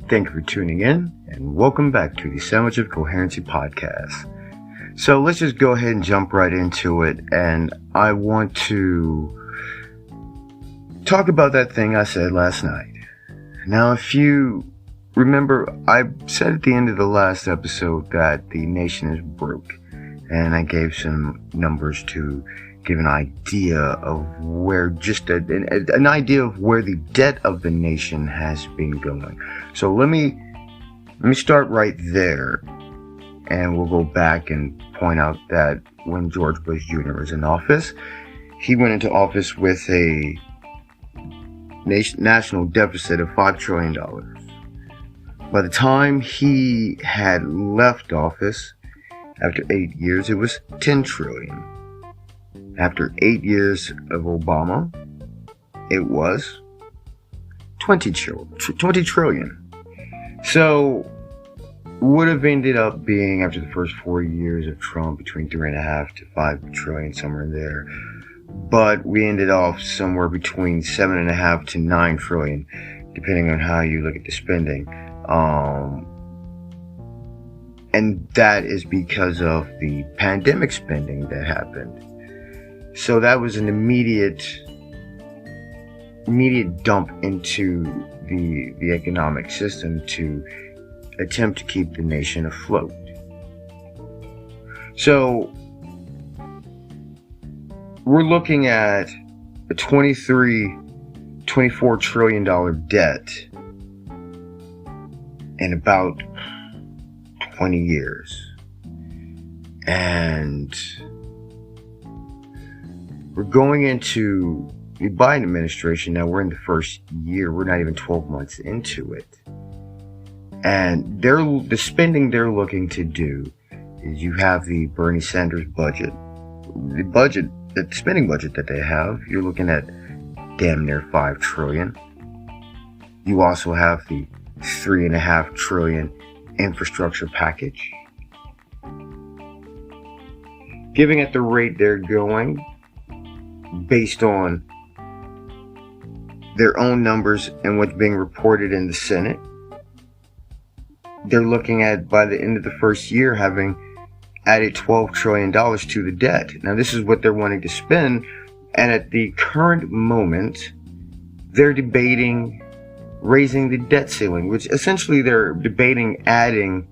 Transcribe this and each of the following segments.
Thank you for tuning in, and welcome back to the Sandwich of Coherency podcast. So let's just go ahead and jump right into it, and I want to talk about that thing I said last night. Now, if you remember, I said at the end of the last episode that the nation is broke, and I gave some numbers to give an idea of where an idea of where the debt of the nation has been going. So let me start right there, and we'll go back and point out that when George Bush Jr. was in office, he went into office with a national deficit of $5 trillion. By the time he had left office, after 8 years, it was $10 trillion. After 8 years of Obama, it was $20 trillion. So, would have ended up being, after the first 4 years of Trump, between 3.5 to 5 trillion, somewhere in there. But we ended off somewhere between 7.5 to 9 trillion, depending on how you look at the spending. And that is because of the pandemic spending that happened. So that was an immediate dump into the economic system to attempt to keep the nation afloat. So we're looking at a $24 trillion debt in about 20 years. And we're going into the Biden administration. Now we're in the first year. We're not even 12 months into it. And the spending they're looking to do is, you have the Bernie Sanders budget. The spending budget that they have, you're looking at damn near $5 trillion. You also have the $3.5 trillion infrastructure package. Given at the rate they're going, based on their own numbers and what's being reported in the Senate, they're looking at, by the end of the first year, having added $12 trillion to the debt. Now, this is what they're wanting to spend, and at the current moment, they're debating raising the debt ceiling, which essentially they're debating adding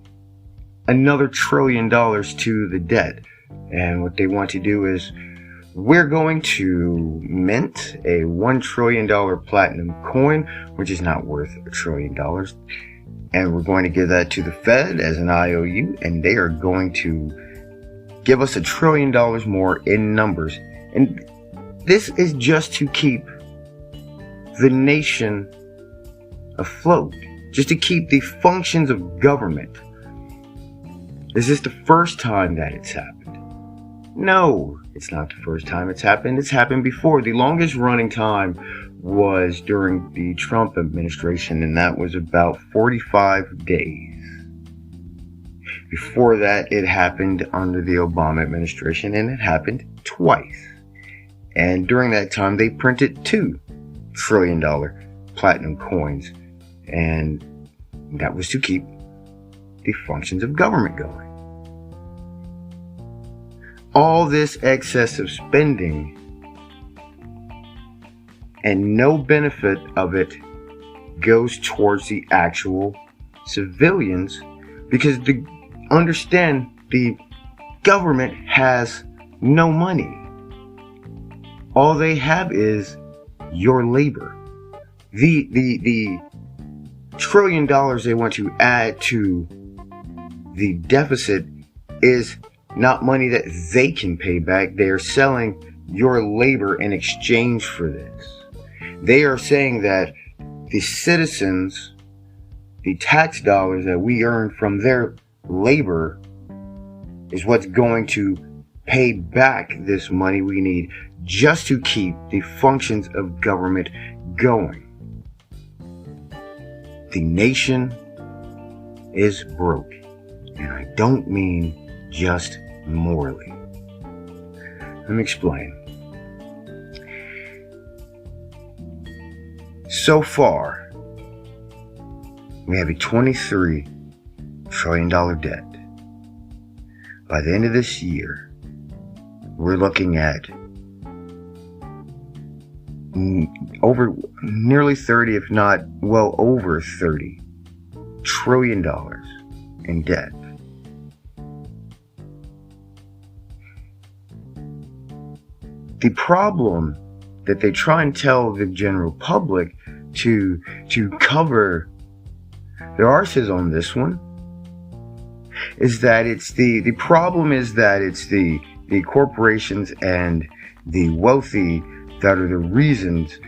another $1 trillion to the debt. And what they want to do is, we're going to mint a $1 trillion platinum coin, which is not worth $1 trillion. And we're going to give that to the Fed as an IOU, and they are going to give us $1 trillion more in numbers. And this is just to keep the nation afloat, just to keep the functions of government. Is this the first time that it's happened? No, it's not the first time it's happened. It's happened before. The longest running time was during the Trump administration, and that was about 45 days. Before that, it happened under the Obama administration, and it happened twice. And during that time, they printed $2 trillion platinum coins, and that was to keep the functions of government going. All this excessive spending, and no benefit of it goes towards the actual civilians, because understand, the government has no money. All they have is your labor. The $1 trillion they want to add to the deficit is not money that they can pay back. They are selling your labor in exchange for this. They are saying that the citizens, the tax dollars that we earn from their labor, is what's going to pay back this money we need just to keep the functions of government going. The nation is broke, and I don't mean just morally. Let me explain. So far, We have a $23 trillion debt. By the end of this year, we're looking at over nearly 30, if not well over $30 trillion in debt. The problem that they try and tell the general public to cover their arses on this one is that it's the problem is that it's the corporations and the wealthy that are the reasons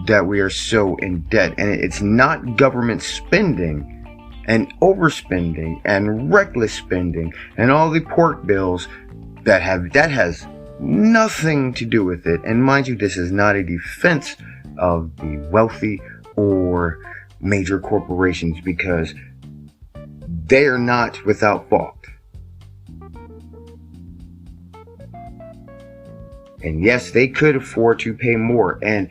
that we are so in debt. And it's not government spending and overspending and reckless spending and all the pork bills that has nothing to do with it. And mind you, this is not a defense of the wealthy or major corporations, because they are not without fault. And yes, they could afford to pay more. And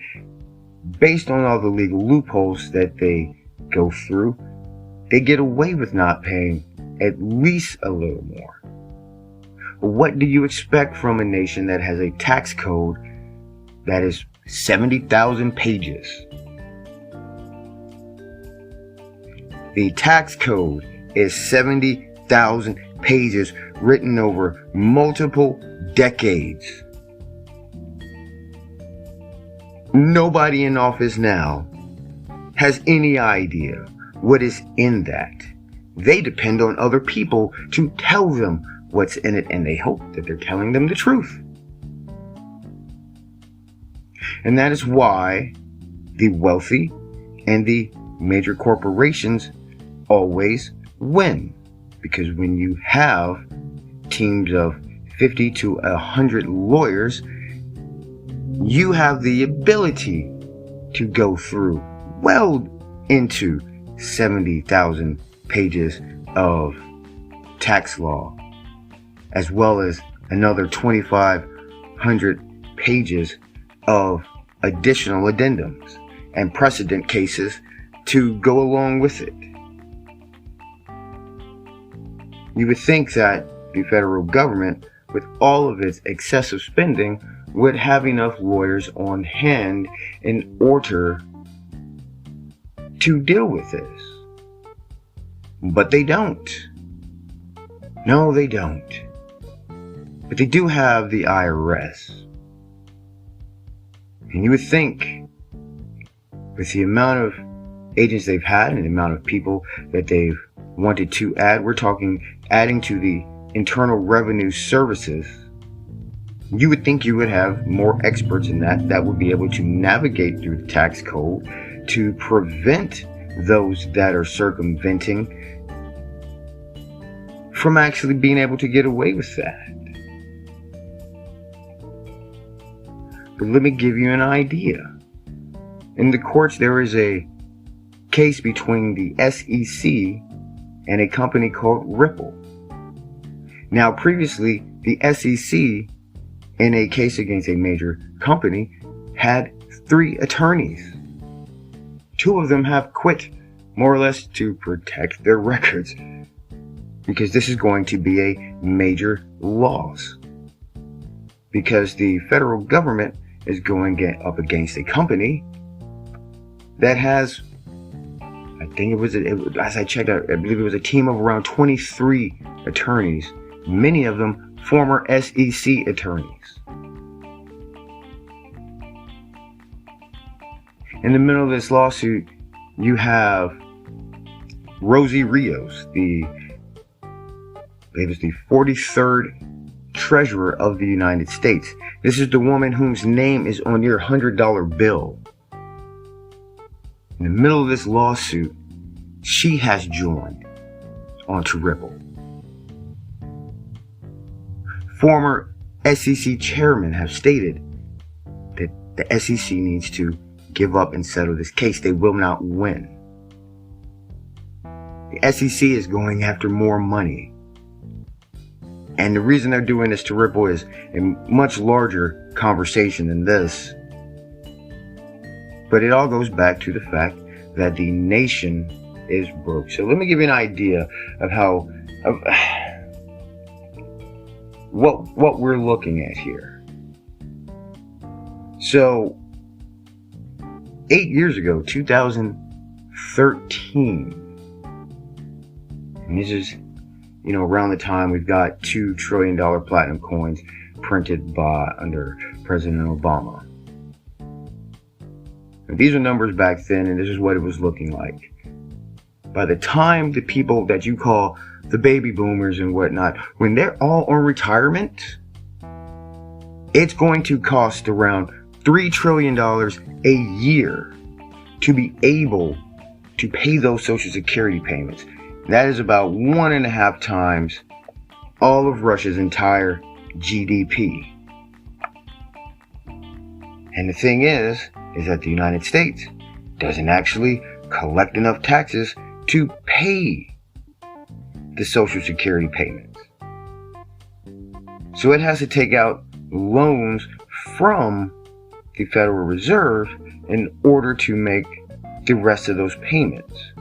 based on all the legal loopholes that they go through, they get away with not paying at least a little more. What do you expect from a nation that has a tax code that is 70,000 pages? The tax code is 70,000 pages written over multiple decades. Nobody in office now has any idea what is in that. They depend on other people to tell them what's in it, and they hope that they're telling them the truth. And that is why the wealthy and the major corporations always win. Because when you have teams of 50 to 100 lawyers, you have the ability to go through well into 70,000 pages of tax law, as well as another 2,500 pages of additional addendums and precedent cases to go along with it. You would think that the federal government, with all of its excessive spending, would have enough lawyers on hand in order to deal with this. But they don't. No, they don't. But they do have the IRS. And you would think, with the amount of agents they've had and the amount of people that they've wanted to add, we're talking adding to the Internal Revenue Services, you would think you would have more experts in that would be able to navigate through the tax code to prevent those that are circumventing from actually being able to get away with that. But let me give you an idea. In the courts, there is a case between the SEC and a company called Ripple. Now, previously, the SEC, in a case against a major company, had 3 attorneys. 2 of them have quit, more or less to protect their records, because this is going to be a major loss. Because the federal government is going up against a company that has, I think as I checked out, I believe it was a team of around 23 attorneys, many of them former SEC attorneys. In the middle of this lawsuit, you have Rosie Rios, I believe it's the 43rd Treasurer of the United States. This is the woman whose name is on your $100 bill. In the middle of this lawsuit, she has joined onto Ripple. Former SEC chairmen have stated that the SEC needs to give up and settle this case. They will not win. The SEC is going after more money. And the reason they're doing this to Ripple is a much larger conversation than this. But it all goes back to the fact that the nation is broke. So let me give you an idea of how what we're looking at here. So 8 years ago, 2013, and this is, around the time we've got $2 trillion platinum coins printed under President Obama. And these are numbers back then, and this is what it was looking like. By the time the people that you call the baby boomers and whatnot, when they're all on retirement, it's going to cost around $3 trillion a year to be able to pay those Social Security payments. That is about 1.5 times all of Russia's entire GDP. And the thing is that the United States doesn't actually collect enough taxes to pay the Social Security payments. So it has to take out loans from the Federal Reserve in order to make the rest of those payments.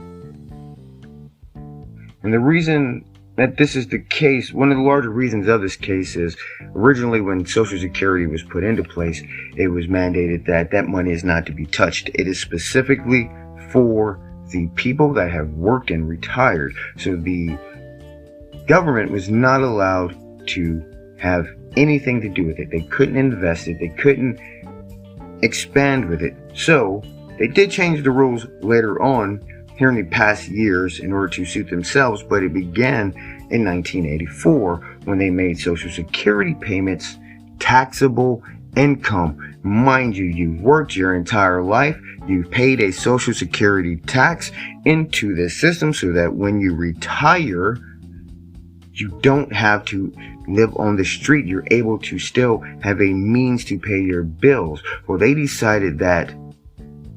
And the reason that this is the case, one of the larger reasons of this case is originally when Social Security was put into place, it was mandated that that money is not to be touched. It is specifically for the people that have worked and retired. So the government was not allowed to have anything to do with it. They couldn't invest it. They couldn't expand with it. So they did change the rules later on here in the past years in order to suit themselves, but it began in 1984 when they made Social Security payments taxable income. Mind you, you've worked your entire life, you've paid a Social Security tax into the system so that when you retire, you don't have to live on the street. You're able to still have a means to pay your bills. Well, they decided that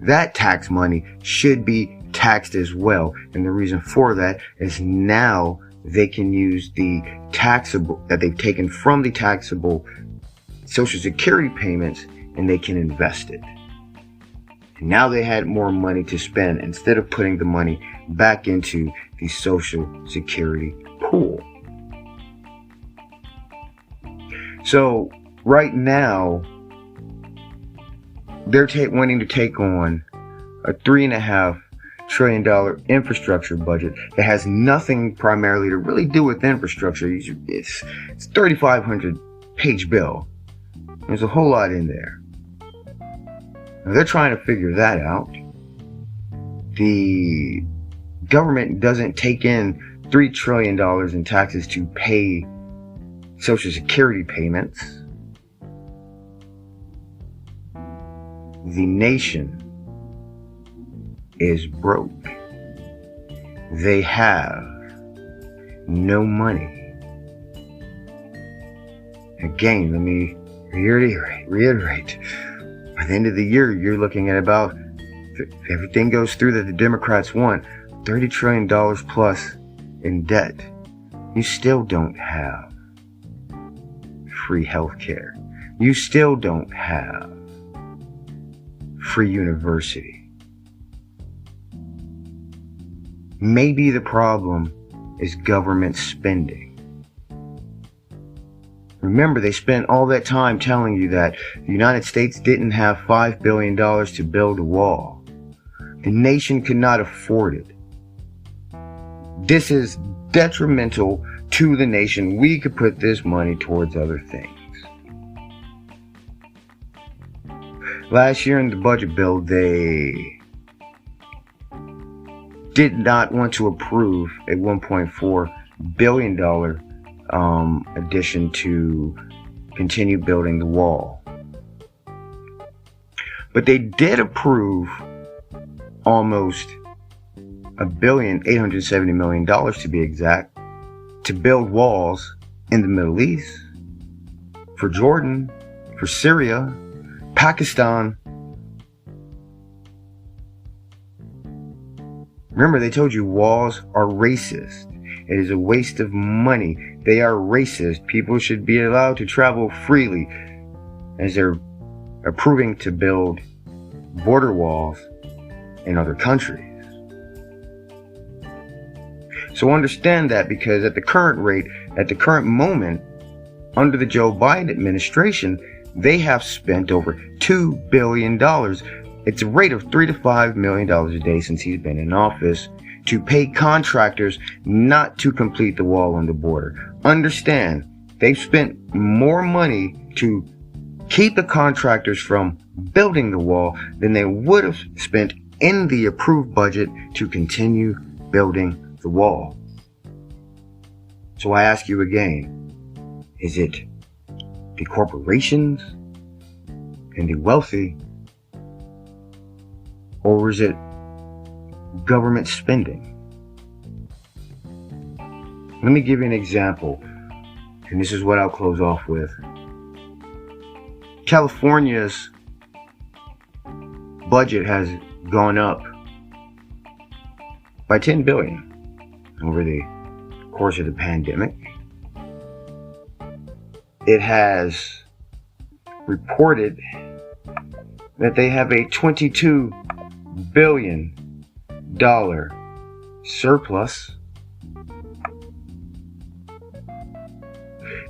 that tax money should be taxed as well. And the reason for that is now they can use the taxable that they've taken from the taxable Social Security payments and they can invest it. And now they had more money to spend instead of putting the money back into the Social Security pool. So right now, they're wanting to take on a $3.5 trillion infrastructure budget that has nothing primarily to really do with infrastructure. It's 3,500 page bill. There's a whole lot in there. Now they're trying to figure that out. The government doesn't take in $3 trillion in taxes to pay Social Security payments. The nation is broke. They have no money. Again, let me reiterate. By the end of the year, you're looking at about, if everything goes through that the Democrats want, $30 trillion plus in debt. You still don't have free healthcare. You still don't have free university. Maybe the problem is government spending. Remember, they spent all that time telling you that the United States didn't have $5 billion to build a wall. The nation could not afford it. This is detrimental to the nation. We could put this money towards other things. Last year in the budget bill, they did not want to approve a $1.4 billion addition to continue building the wall. But they did approve almost $1.870 billion to be exact, to build walls in the Middle East, for Jordan, for Syria, Pakistan. Remember, they told you walls are racist. It is a waste of money. They are racist. People should be allowed to travel freely, as they're approving to build border walls in other countries. So understand that, because at the current rate, at the current moment, under the Joe Biden administration, they have spent over $2 billion. It's a rate of $3 to $5 million a day since he's been in office, to pay contractors not to complete the wall on the border. Understand, they've spent more money to keep the contractors from building the wall than they would have spent in the approved budget to continue building the wall. So I ask you again, is it the corporations and the wealthy, or is it government spending? Let me give you an example, and this is what I'll close off with. California's budget has gone up by $10 billion over the course of the pandemic. It has reported that they have a $22 billion surplus.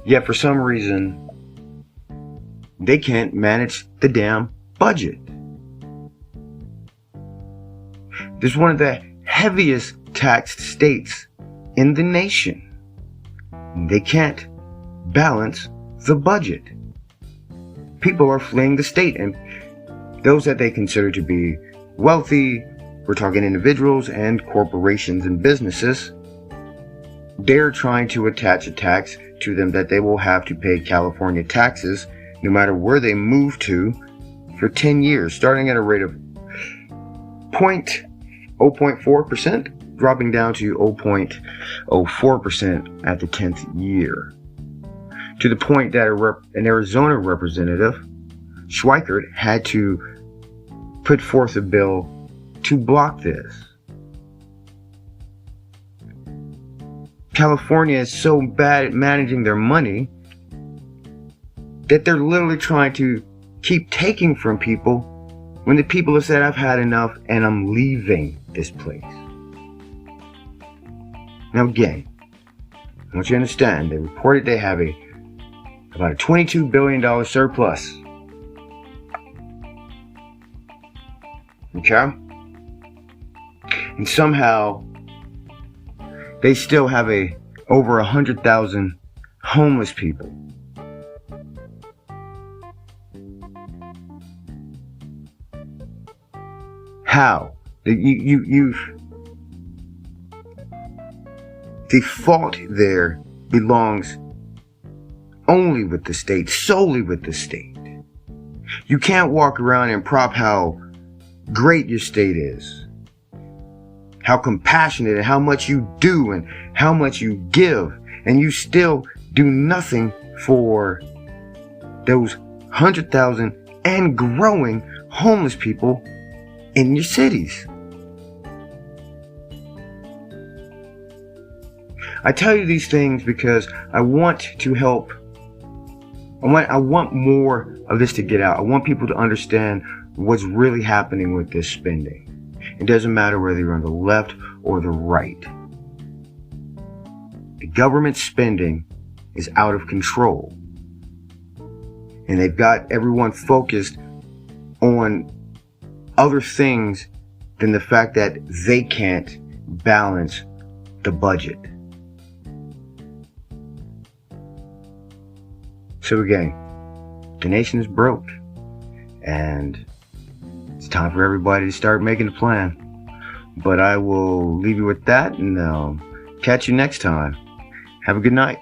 Yet for some reason, they can't manage the damn budget. This is one of the heaviest taxed states in the nation. They can't balance the budget. People are fleeing the state, and those that they consider to be wealthy, we're talking individuals and corporations and businesses, they're trying to attach a tax to them that they will have to pay California taxes no matter where they move to for 10 years, starting at a rate of 0.4%, dropping down to 0.04% at the 10th year. To the point that an Arizona representative, Schweikert, had to put forth a bill to block this. California is so bad at managing their money that they're literally trying to keep taking from people when the people have said, I've had enough and I'm leaving this place. Now again, I want you to understand, they reported they have about a $22 billion surplus. Okay? And somehow they still have over 100,000 homeless people. How? The fault there belongs only with the state, solely with the state. You can't walk around and prop how great your state is, how compassionate and how much you do and how much you give, and you still do nothing for those 100,000 and growing homeless people in your cities. I tell you these things because I want to help. I want more of this to get out. I want people to understand what's really happening with this spending. It doesn't matter whether you're on the left or the right. The government spending is out of control. And they've got everyone focused on other things than the fact that they can't balance the budget. So again, the nation is broke, and it's time for everybody to start making a plan. But I will leave you with that, and catch you next time. Have a good night.